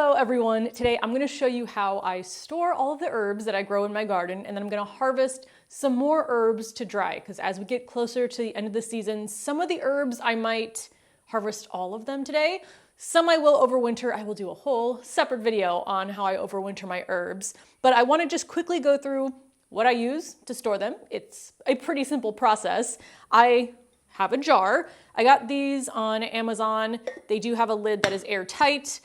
Hello everyone. Today I'm going to show you how I store all of the herbs that I grow in my garden, and then I'm going to harvest some more herbs to dry because as we get closer to the end of the season, some of the herbs I might harvest all of them today. Some I will overwinter. I will do a whole separate video on how I overwinter my herbs, but I want to just quickly go through what I use to store them. It's a pretty simple process. I have a jar. I got these on Amazon. They do have a lid that is airtight.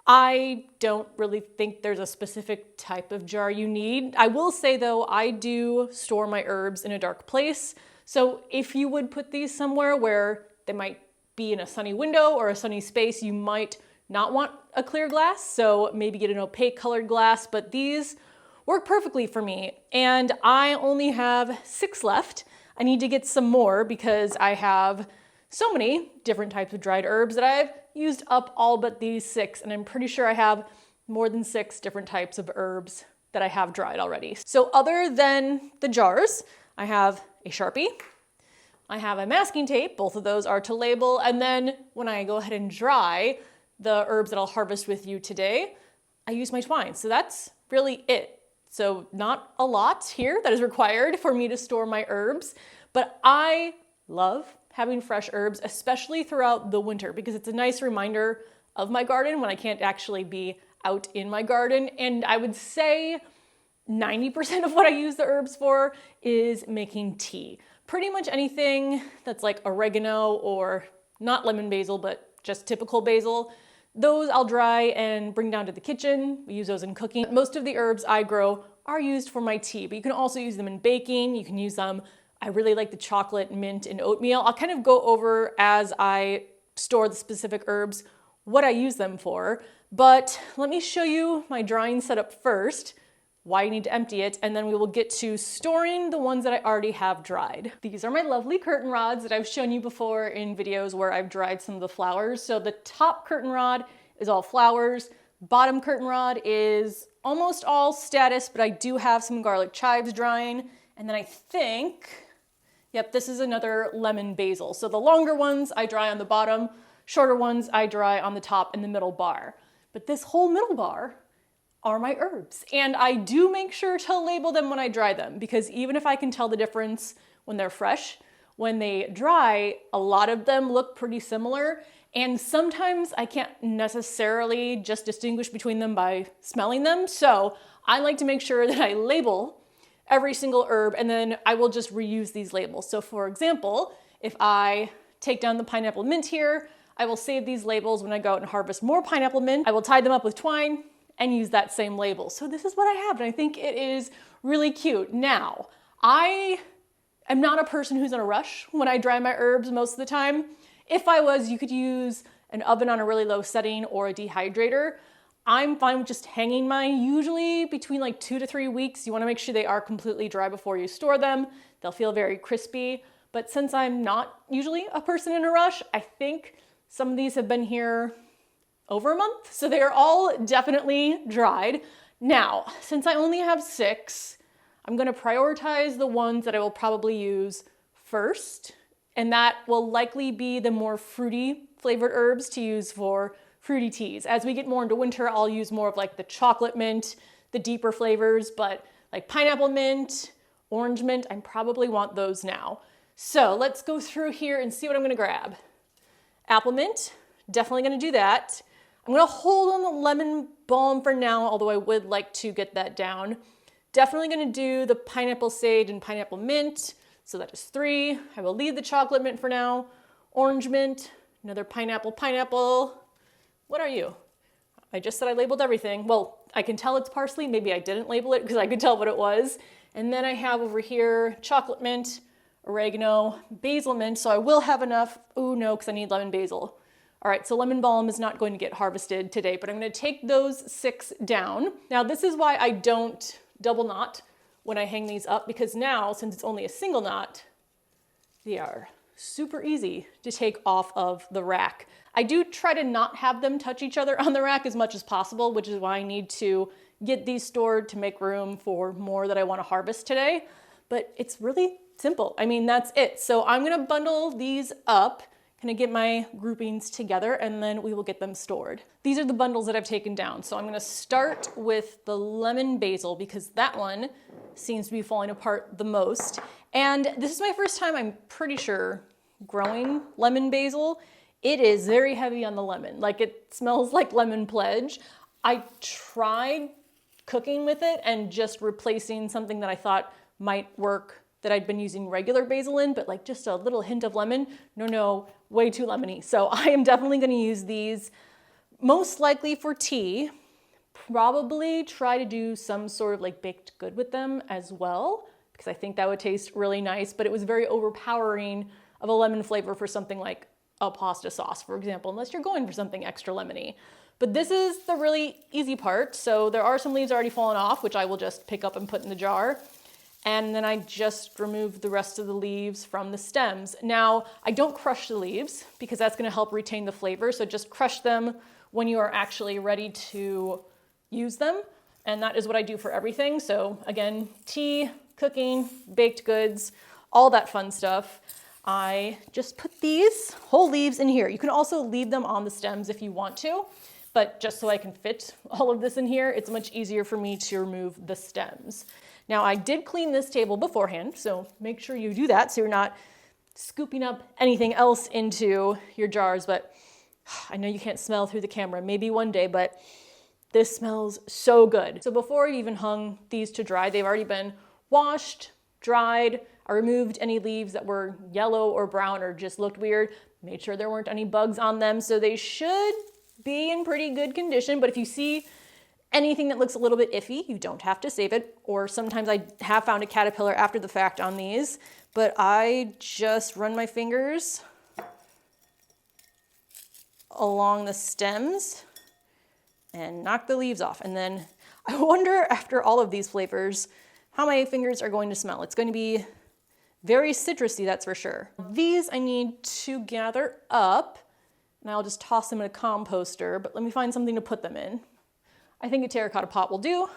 I don't really think there's a specific type of jar you need. I will say though, I do store my herbs in a dark place. So if you would put these somewhere where they might be in a sunny window or a sunny space, you might not want a clear glass. So maybe get an opaque colored glass, but these work perfectly for me. And I only have 6 left. I need to get some more because I have so many different types of dried herbs that I've used up all but these 6, and I'm pretty sure I have more than 6 different types of herbs that I have dried already. So other than the jars, I have a Sharpie, I have a masking tape, both of those are to label, and then when I go ahead and dry the herbs that I'll harvest with you today, I use my twine. So that's really it. So not a lot here that is required for me to store my herbs, but I love having fresh herbs, especially throughout the winter, because it's a nice reminder of my garden when I can't actually be out in my garden. And I would say 90% of what I use the herbs for is making tea. Pretty much anything that's like oregano or not lemon basil, but just typical basil. Those I'll dry and bring down to the kitchen. We use those in cooking. Most of the herbs I grow are used for my tea, but you can also use them in baking. You can use them, I really like the chocolate, mint, and oatmeal. I'll kind of go over as I store the specific herbs what I use them for, but let me show you my drying setup first, why you need to empty it, and then we will get to storing the ones that I already have dried. These are my lovely curtain rods that I've shown you before in videos where I've dried some of the flowers. So the top curtain rod is all flowers, bottom curtain rod is almost all status, but I do have some garlic chives drying, and then I think, yep, this is another lemon basil. So the longer ones I dry on the bottom, shorter ones I dry on the top and the middle bar. But this whole middle bar are my herbs. And I do make sure to label them when I dry them, because even if I can tell the difference when they're fresh, when they dry, a lot of them look pretty similar. And sometimes I can't necessarily just distinguish between them by smelling them. So I like to make sure that I label every single herb, and then I will just reuse these labels. So for example, if I take down the pineapple mint here, I will save these labels when I go out and harvest more pineapple mint. I will tie them up with twine and use that same label. So this is what I have, and I think it is really cute. Now, I am not a person who's in a rush when I dry my herbs most of the time. If I was, you could use an oven on a really low setting or a dehydrator. I'm fine with just hanging mine, usually between like 2 to 3 weeks. You wanna make sure they are completely dry before you store them. They'll feel very crispy. But since I'm not usually a person in a rush, I think some of these have been here over a month. So they are all definitely dried. Now, since I only have 6, I'm gonna prioritize the ones that I will probably use first. And that will likely be the more fruity flavored herbs to use for fruity teas. As we get more into winter, I'll use more of like the chocolate mint, the deeper flavors, but like pineapple mint, orange mint, I probably want those now. So let's go through here and see what I'm gonna grab. Apple mint, definitely gonna do that. I'm gonna hold on the lemon balm for now, although I would like to get that down. Definitely gonna do the pineapple sage and pineapple mint. So that is 3. I will leave the chocolate mint for now. Orange mint, another pineapple. What are you? I just said I labeled everything. Well, I can tell it's parsley. Maybe I didn't label it because I could tell what it was. And then I have over here chocolate mint, oregano, basil mint. So I will have enough. Oh no, because I need lemon basil. All right, so lemon balm is not going to get harvested today, but I'm going to take those 6 down. Now this is why I don't double knot when I hang these up, because now, since it's only a single knot, they are super easy to take off of the rack. I do try to not have them touch each other on the rack as much as possible, which is why I need to get these stored to make room for more that I want to harvest today. But it's really simple. I mean, that's it. So I'm gonna bundle these up gonna get my groupings together and then we will get them stored. These are the bundles that I've taken down. So I'm gonna start with the lemon basil because that one seems to be falling apart the most. And this is my first time, I'm pretty sure, growing lemon basil. It is very heavy on the lemon. Like, it smells like lemon pledge. I tried cooking with it and just replacing something that I thought might work that I'd been using regular basil in, but like just a little hint of lemon. No, way too lemony. So I am definitely gonna use these most likely for tea. Probably try to do some sort of like baked good with them as well, because I think that would taste really nice, but it was very overpowering of a lemon flavor for something like a pasta sauce, for example, unless you're going for something extra lemony. But this is the really easy part. So there are some leaves already fallen off, which I will just pick up and put in the jar. And then I just remove the rest of the leaves from the stems. Now, I don't crush the leaves because that's gonna help retain the flavor. So just crush them when you are actually ready to use them. And that is what I do for everything. So again, tea, cooking, baked goods, all that fun stuff. I just put these whole leaves in here. You can also leave them on the stems if you want to, but just so I can fit all of this in here, it's much easier for me to remove the stems. Now, I did clean this table beforehand, so make sure you do that so you're not scooping up anything else into your jars, but I know you can't smell through the camera, maybe one day, but this smells so good. So before I even hung these to dry, they've already been washed, dried. I removed any leaves that were yellow or brown or just looked weird, made sure there weren't any bugs on them, so they should be in pretty good condition, but if you see anything that looks a little bit iffy, you don't have to save it. Or sometimes I have found a caterpillar after the fact on these, but I just run my fingers along the stems and knock the leaves off. And then I wonder, after all of these flavors, how my fingers are going to smell. It's going to be very citrusy, that's for sure. These I need to gather up, and I'll just toss them in a composter, but let me find something to put them in. I think a terracotta pot will do.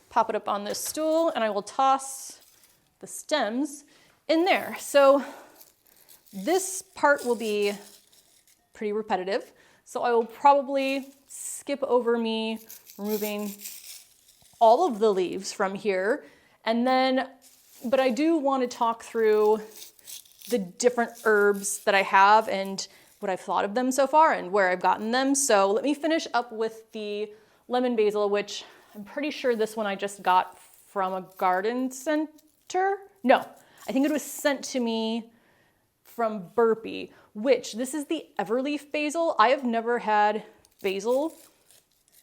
Pop it up on this stool and I will toss the stems in there. So this part will be pretty repetitive. So I will probably skip over me removing all of the leaves from here. And then, but I do want to talk through the different herbs that I have and what I've thought of them so far and where I've gotten them. So let me finish up with the lemon basil, which I'm pretty sure this one I just got from a garden center. No, I think it was sent to me from Burpee, which this is the Everleaf basil. I have never had basil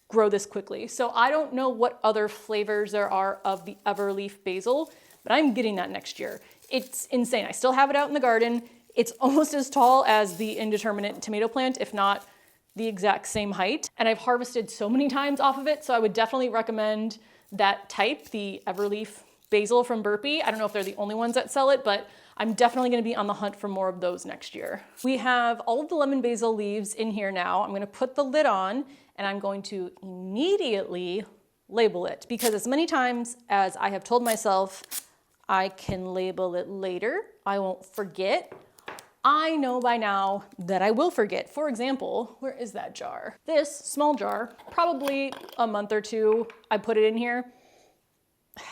grow this quickly. So I don't know what other flavors there are of the Everleaf basil, but I'm getting that next year. It's insane. I still have it out in the garden. It's almost as tall as the indeterminate tomato plant, if not the exact same height. And I've harvested so many times off of it, so I would definitely recommend that type, the Everleaf basil from Burpee. I don't know if they're the only ones that sell it, but I'm definitely gonna be on the hunt for more of those next year. We have all of the lemon basil leaves in here now. I'm gonna put the lid on and I'm going to immediately label it, because as many times as I have told myself I can label it later, I won't forget, I know by now that I will forget. For example, where is that jar? This small jar, probably a month or two, I put it in here. I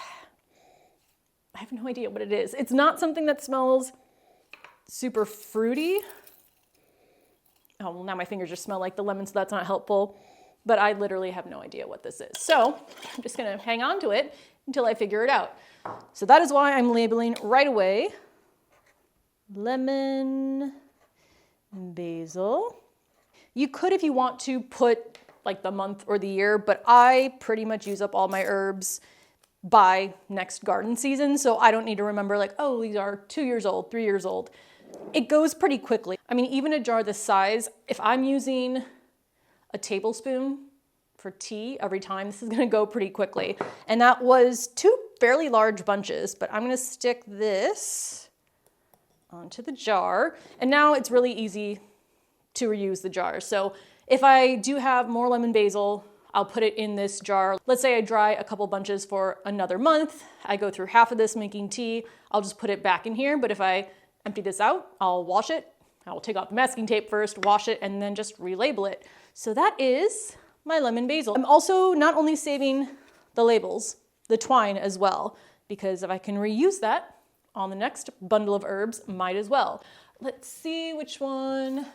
have no idea what it is. It's not something that smells super fruity. Oh, well, now my fingers just smell like the lemon, so that's not helpful. But I literally have no idea what this is. So I'm just gonna hang on to it until I figure it out. So that is why I'm labeling right away. Lemon basil. You could, if you want to, put like the month or the year, but I pretty much use up all my herbs by next garden season, so I don't need to remember like, oh, these are 2 years old, 3 years old. It goes pretty quickly. I mean, even a jar this size, if I'm using a tablespoon for tea every time, this is gonna go pretty quickly. And that was 2 fairly large bunches, but I'm gonna stick this onto the jar. And now it's really easy to reuse the jar. So if I do have more lemon basil, I'll put it in this jar. Let's say I dry a couple bunches for another month. I go through half of this making tea. I'll just put it back in here. But if I empty this out, I'll wash it, I will take off the masking tape first, wash it, and then just relabel it. So that is my lemon basil. I'm also not only saving the labels, the twine as well, because if I can reuse that on the next bundle of herbs, might as well. Let's see which one.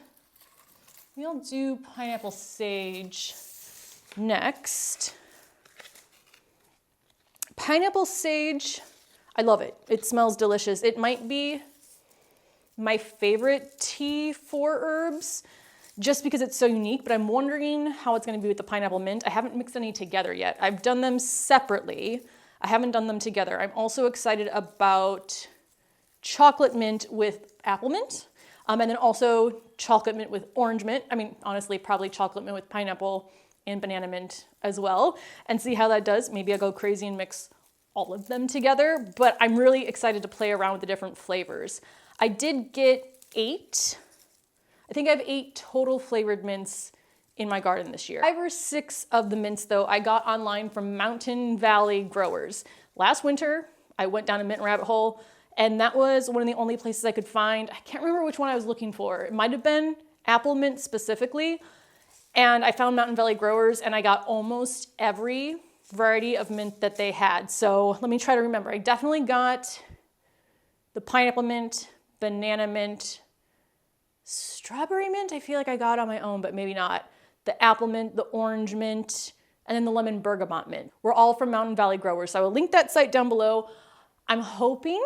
We'll do pineapple sage next. Pineapple sage, I love it. It smells delicious. It might be my favorite tea for herbs just because it's so unique, but I'm wondering how it's gonna be with the pineapple mint. I haven't mixed any together yet. I've done them separately. I haven't done them together. I'm also excited about chocolate mint with apple mint, and then also chocolate mint with orange mint. I mean, honestly, probably chocolate mint with pineapple and banana mint as well, and see how that does. Maybe I'll go crazy and mix all of them together, but I'm really excited to play around with the different flavors. I did get 8. I think I have 8 total flavored mints in my garden this year. 5 or 6 of the mints though I got online from Mountain Valley Growers. Last winter, I went down a mint rabbit hole, and that was one of the only places I could find. I can't remember which one I was looking for. It might have been apple mint specifically, and I found Mountain Valley Growers, and I got almost every variety of mint that they had. So let me try to remember. I definitely got the pineapple mint, banana mint, strawberry mint I feel like I got on my own, but maybe not. The apple mint, the orange mint, and then the lemon bergamot mint. We're all from Mountain Valley Growers, so I will link that site down below. I'm hoping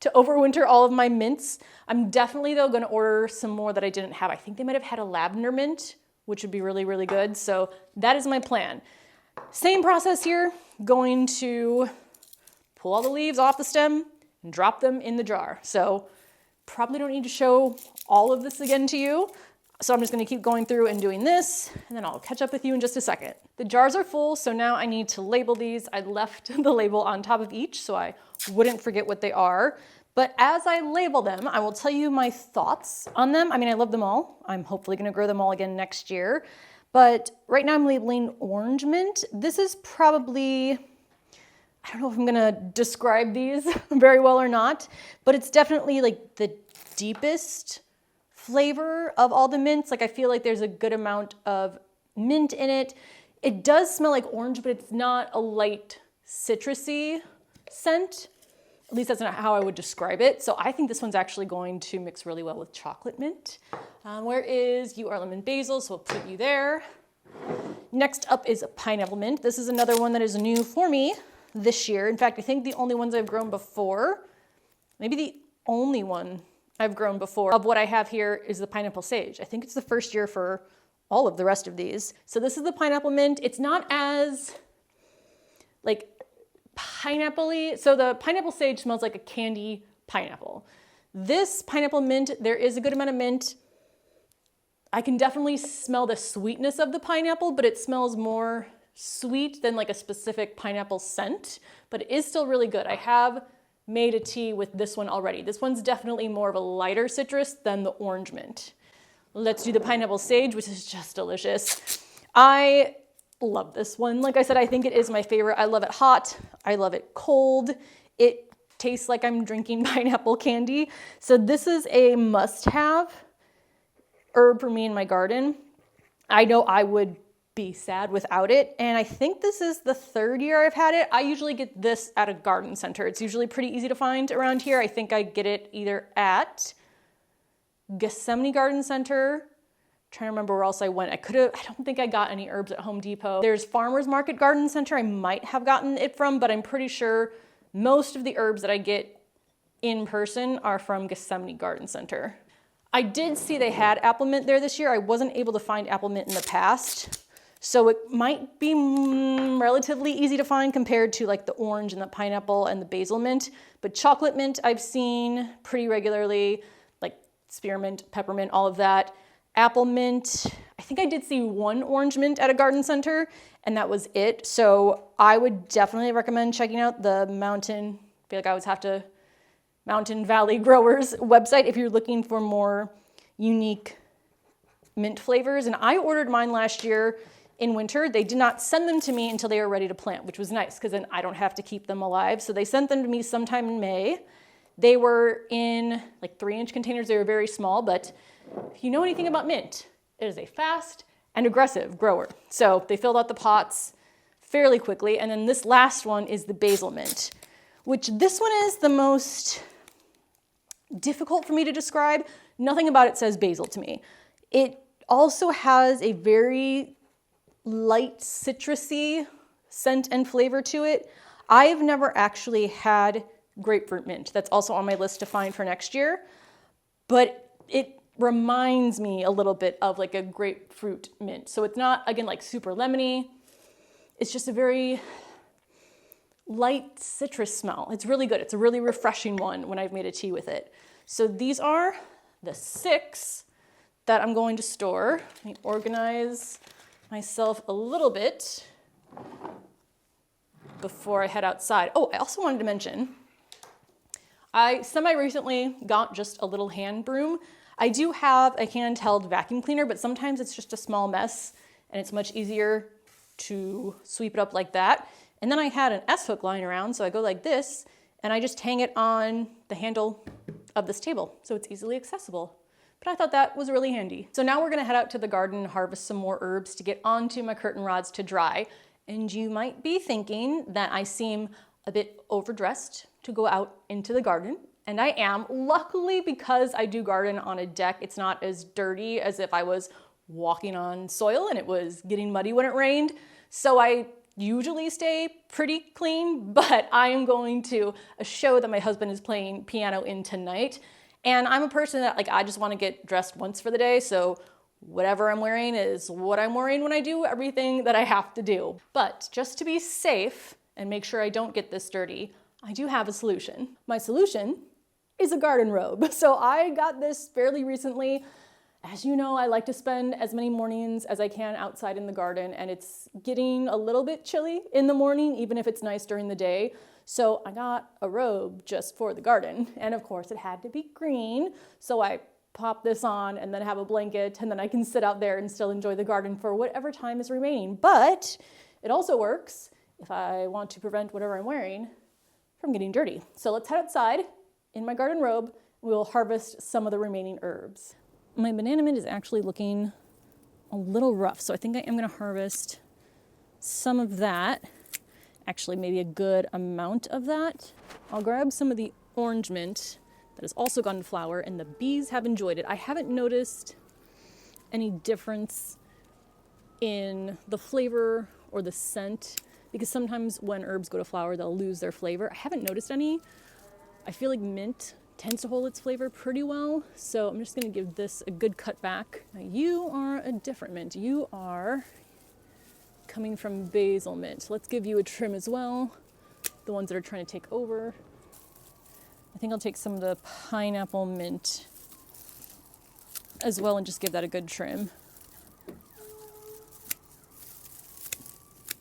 to overwinter all of my mints. I'm definitely though gonna order some more that I didn't have. I think they might have had a lavender mint, which would be really, really good. So that is my plan. Same process here, going to pull all the leaves off the stem and drop them in the jar. So probably don't need to show all of this again to you. So I'm just gonna keep going through and doing this, and then I'll catch up with you in just a second. The jars are full, so now I need to label these. I left the label on top of each so I wouldn't forget what they are. But as I label them, I will tell you my thoughts on them. I mean, I love them all. I'm hopefully gonna grow them all again next year. But right now I'm labeling orange mint. This is probably, I don't know if I'm gonna describe these very well or not, but it's definitely like the deepest flavor of all the mints. Like I feel like there's a good amount of mint in it. It does smell like orange, but it's not a light citrusy scent. At least that's not how I would describe it. So I think this one's actually going to mix really well with chocolate mint. Where is You Are Lemon Basil? So we'll put you there. Next up is a pineapple mint. This is another one that is new for me this year. In fact, I think the only ones I've grown before, maybe the only one I've grown before of what I have here is the pineapple sage. I think it's the first year for all of the rest of these. So this is the pineapple mint. It's not as like pineapple-y. So the pineapple sage smells like a candy pineapple. This pineapple mint, there is a good amount of mint. I can definitely smell the sweetness of the pineapple, but it smells more sweet than like a specific pineapple scent, but it is still really good. I have made a tea with this one already. This one's definitely more of a lighter citrus than the orange mint. Let's do the pineapple sage, which is just delicious. I love this one. Like I said, I think it is my favorite. I love it hot. I love it cold. It tastes like I'm drinking pineapple candy. So this is a must-have herb for me in my garden. I know I would be sad without it. And I think this is the 3rd year I've had it. I usually get this at a garden center. It's usually pretty easy to find around here. I think I get it either at Gethsemane Garden Center. Trying to remember where else I went. I don't think I got any herbs at Home Depot. There's Farmers Market Garden Center I might have gotten it from, but I'm pretty sure most of the herbs that I get in person are from Gethsemane Garden Center. I did see they had apple mint there this year. I wasn't able to find apple mint in the past, so it might be relatively easy to find compared to like the orange and the pineapple and the basil mint. But chocolate mint I've seen pretty regularly, like spearmint, peppermint, all of that. Apple mint, I think I did see one orange mint at a garden center, and that was it. So I would definitely recommend checking out the Mountain Valley Growers website if you're looking for more unique mint flavors. And I ordered mine last year in winter. They did not send them to me until they were ready to plant, which was nice because then I don't have to keep them alive. So they sent them to me sometime in May. They were in like 3-inch containers. They were very small, but If you know anything about mint, it is a fast and aggressive grower. So they filled out the pots fairly quickly. And then this last one is the basil mint, which this one is the most difficult for me to describe. Nothing about it says basil to me. It also has a very light citrusy scent and flavor to it. I've never actually had grapefruit mint. That's also on my list to find for next year, but it reminds me a little bit of like a grapefruit mint. So it's not, again, like super lemony. It's just a very light citrus smell. It's really good. It's a really refreshing one when I've made a tea with it. So these are the 6 that I'm going to store. Let me organize myself a little bit before I head outside. Oh, I also wanted to mention, I semi-recently got just a little hand broom. I do have a handheld vacuum cleaner, but sometimes it's just a small mess and it's much easier to sweep it up like that. And then I had an S-hook lying around, so I go like this and I just hang it on the handle of this table, so it's easily accessible. But I thought that was really handy. So now we're gonna head out to the garden and harvest some more herbs to get onto my curtain rods to dry. And you might be thinking that I seem a bit overdressed to go out into the garden, and I am. Luckily, because I do garden on a deck, it's not as dirty as if I was walking on soil and it was getting muddy when it rained. So I usually stay pretty clean, but I am going to a show that my husband is playing piano in tonight. And I'm a person that I just want to get dressed once for the day. So whatever I'm wearing is what I'm wearing when I do everything that I have to do. But just to be safe and make sure I don't get this dirty, I do have a solution. My solution is a garden robe. So I got this fairly recently. As you know, I like to spend as many mornings as I can outside in the garden, and it's getting a little bit chilly in the morning, even if it's nice during the day. So I got a robe just for the garden, and of course it had to be green. So I pop this on and then have a blanket, and then I can sit out there and still enjoy the garden for whatever time is remaining. But it also works if I want to prevent whatever I'm wearing from getting dirty. So let's head outside in my garden robe. We'll harvest some of the remaining herbs. My banana mint is actually looking a little rough, so I think I am gonna harvest some of that. Actually, maybe a good amount of that. I'll grab some of the orange mint that has also gone to flower, and the bees have enjoyed it. I haven't noticed any difference in the flavor or the scent, because sometimes when herbs go to flower, they'll lose their flavor. I haven't noticed any. I feel like mint tends to hold its flavor pretty well, so I'm just gonna give this a good cut back. Now you are a different mint. You are coming from basil mint. Let's give you a trim as well, the ones that are trying to take over. I think I'll take some of the pineapple mint as well and just give that a good trim.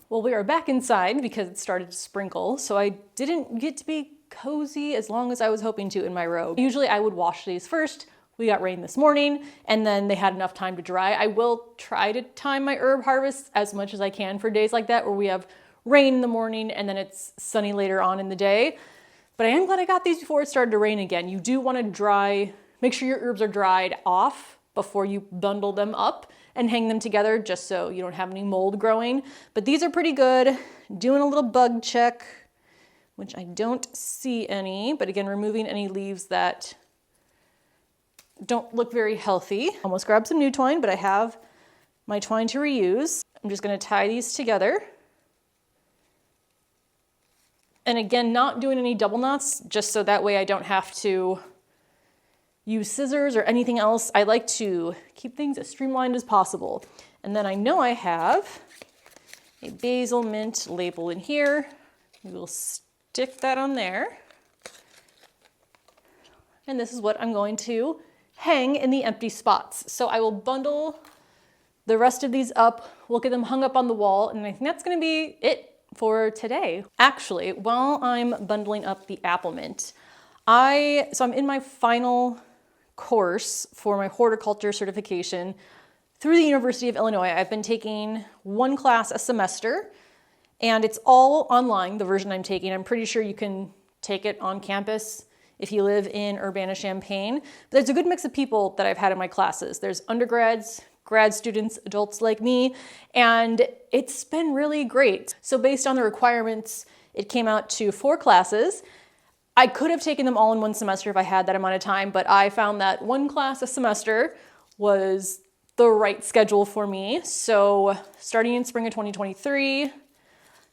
Well, we are back inside because it started to sprinkle, so I didn't get to be cozy as long as I was hoping to in my robe. Usually I would wash these first. We got rain this morning, and then they had enough time to dry. I will try to time my herb harvest as much as I can for days like that where we have rain in the morning and then it's sunny later on in the day. But I am glad I got these before it started to rain again. You do want to make sure your herbs are dried off before you bundle them up and hang them together, just so you don't have any mold growing. But these are pretty good. Doing a little bug check, which I don't see any, but again, removing any leaves that don't look very healthy. Almost grabbed some new twine, but I have my twine to reuse. I'm just gonna tie these together. And again, not doing any double knots, just so that way I don't have to use scissors or anything else. I like to keep things as streamlined as possible. And then I know I have a basil mint label in here. We'll stick that on there. And this is what I'm going to hang in the empty spots. So I will bundle the rest of these up. We'll get them hung up on the wall, and I think that's gonna be it for today. Actually, while I'm bundling up the apple mint, so I'm in my final course for my horticulture certification through the University of Illinois. I've been taking one class a semester, and it's all online, the version I'm taking. I'm pretty sure you can take it on campus if you live in Urbana-Champaign. There's a good mix of people that I've had in my classes. There's undergrads, grad students, adults like me, and it's been really great. So based on the requirements, it came out to 4 classes. I could have taken them all in one semester if I had that amount of time, but I found that 1 class a semester was the right schedule for me. So starting in spring of 2023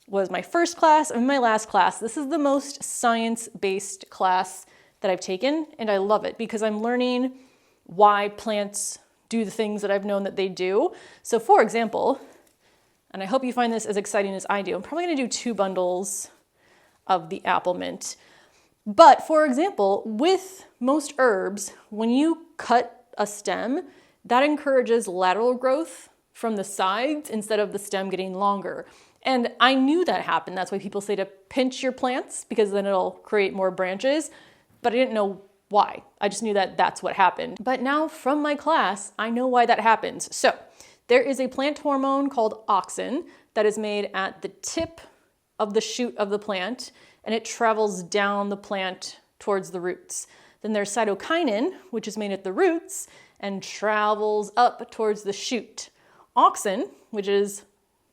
was my first class and my last class. This is the most science-based class that I've taken, and I love it because I'm learning why plants do the things that I've known that they do. So for example, and I hope you find this as exciting as I do, I'm probably gonna do 2 bundles of the apple mint. But for example, with most herbs, when you cut a stem, that encourages lateral growth from the sides instead of the stem getting longer. And I knew that happened. That's why people say to pinch your plants because then it'll create more branches, but I didn't know why. I just knew that that's what happened. But now from my class, I know why that happens. So there is a plant hormone called auxin that is made at the tip of the shoot of the plant, and it travels down the plant towards the roots. Then there's cytokinin, which is made at the roots and travels up towards the shoot. Auxin, which is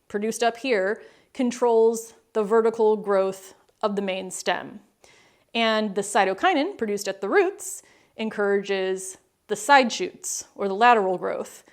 produced up here, controls the vertical growth of the main stem. And the cytokinin produced at the roots encourages the side shoots or the lateral growth.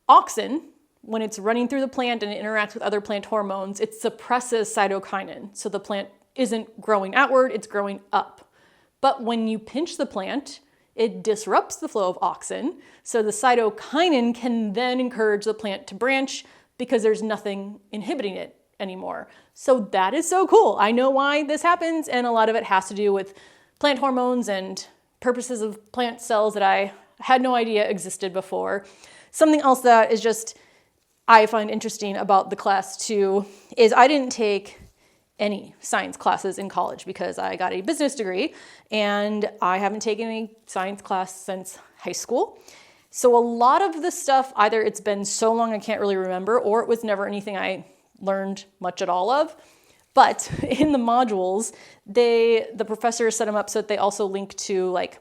Auxin, when it's running through the plant and it interacts with other plant hormones, it suppresses cytokinin. So the plant isn't growing outward, it's growing up. But when you pinch the plant, it disrupts the flow of auxin. So the cytokinin can then encourage the plant to branch because there's nothing inhibiting it anymore. So that is so cool. I know why this happens, and a lot of it has to do with plant hormones and purposes of plant cells that I had no idea existed before. Something else that is just I find interesting about the class too is I didn't take any science classes in college because I got a business degree and I haven't taken any science class since high school. So a lot of the stuff, either it's been so long I can't really remember, or it was never anything I learned much at all of. But in the modules, the professor set them up so that they also link to like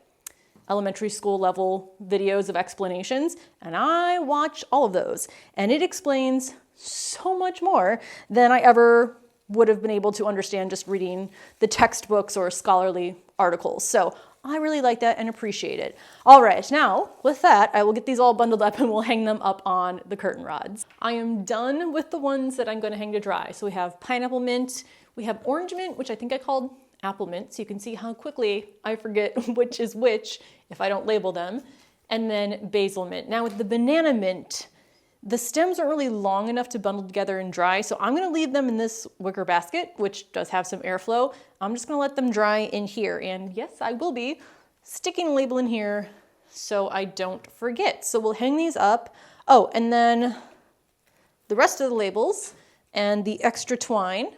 elementary school level videos of explanations, and I watch all of those. And it explains so much more than I ever would have been able to understand just reading the textbooks or scholarly articles. So I really like that and appreciate it. All right, now with that, I will get these all bundled up and we'll hang them up on the curtain rods. I am done with the ones that I'm going to hang to dry. So we have pineapple mint, we have orange mint, which I think I called apple mint, so you can see how quickly I forget which is which if I don't label them, and then basil mint. Now with the banana mint, the stems aren't really long enough to bundle together and dry, so I'm gonna leave them in this wicker basket, which does have some airflow. I'm just gonna let them dry in here, and yes, I will be sticking a label in here so I don't forget. So we'll hang these up. Oh, and then the rest of the labels and the extra twine,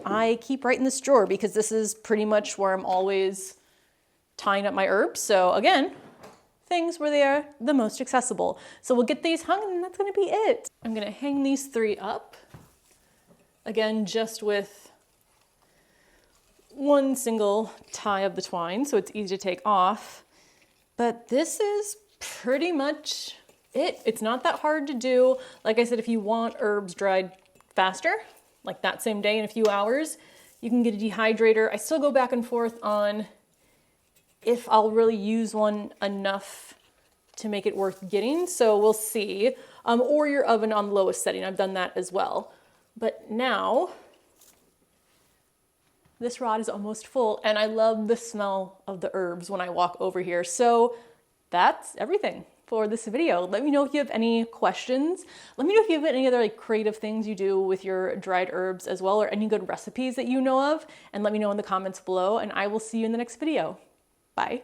I keep right in this drawer because this is pretty much where I'm always tying up my herbs. So again, things where they are the most accessible. So we'll get these hung and that's gonna be it. I'm gonna hang these 3 up. Again, just with one single tie of the twine, so it's easy to take off. But this is pretty much it. It's not that hard to do. Like I said, if you want herbs dried faster, like that same day in a few hours, you can get a dehydrator. I still go back and forth on if I'll really use one enough to make it worth getting, so we'll see. Or your oven on the lowest setting, I've done that as well. But now, this rod is almost full, and I love the smell of the herbs when I walk over here. So that's everything for this video. Let me know if you have any questions. Let me know if you have any other like creative things you do with your dried herbs as well, or any good recipes that you know of, and let me know in the comments below, and I will see you in the next video. Bye.